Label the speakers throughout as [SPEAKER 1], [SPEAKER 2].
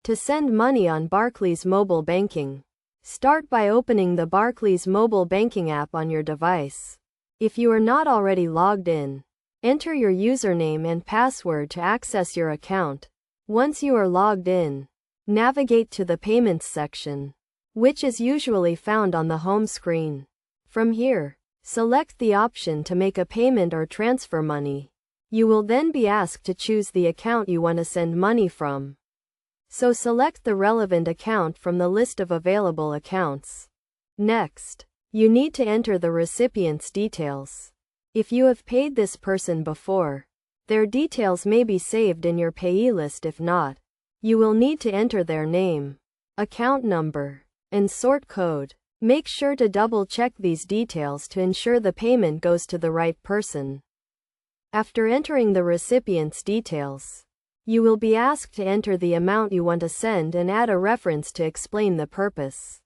[SPEAKER 1] To send money on Barclays mobile banking, start by opening the Barclays mobile banking app on your device. If you are not already logged in, enter your username and password to access your account. Once you are logged in, navigate to the Payments section, which is usually found on the home screen. From here, select the option to make a payment or transfer money. You will then be asked to choose the account you want to send money from. So select the relevant account from the list of available accounts. Next, you need to enter the recipient's details. If you have paid this person before, their details may be saved in your payee list. If not, you will need to enter their name, account number, and sort code. Make sure to double-check these details to ensure the payment goes to the right person. After entering the recipient's details, you will be asked to enter the amount you want to send and add a reference to explain the purpose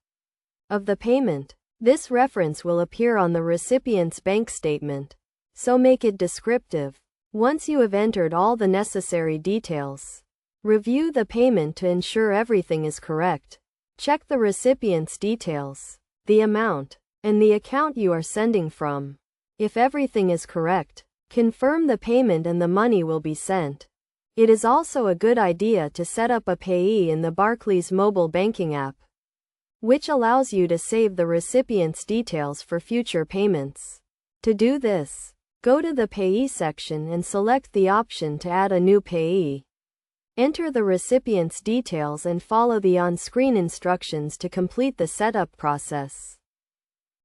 [SPEAKER 1] of the payment. This reference will appear on the recipient's bank statement, so make it descriptive. Once you have entered all the necessary details, review the payment to ensure everything is correct. Check the recipient's details, the amount, and the account you are sending from. If everything is correct, confirm the payment and the money will be sent. It is also a good idea to set up a payee in the Barclays mobile banking app, which allows you to save the recipient's details for future payments. To do this, go to the Payee section and select the option to add a new payee. Enter the recipient's details and follow the on-screen instructions to complete the setup process.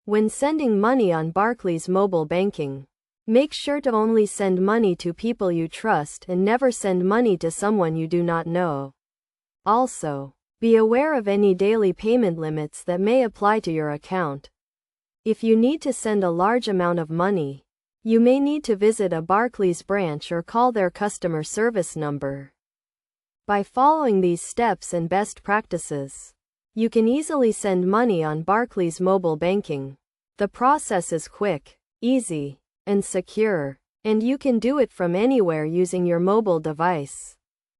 [SPEAKER 1] When sending money on Barclays mobile banking, make sure to only send money to people you trust and never send money to someone you do not know. Also, be aware of any daily payment limits that may apply to your account. If you need to send a large amount of money, you may need to visit a Barclays branch or call their customer service number. By following these steps and best practices, you can easily send money on Barclays mobile banking. The process is quick, easy, and secure, and you can do it from anywhere using your mobile device.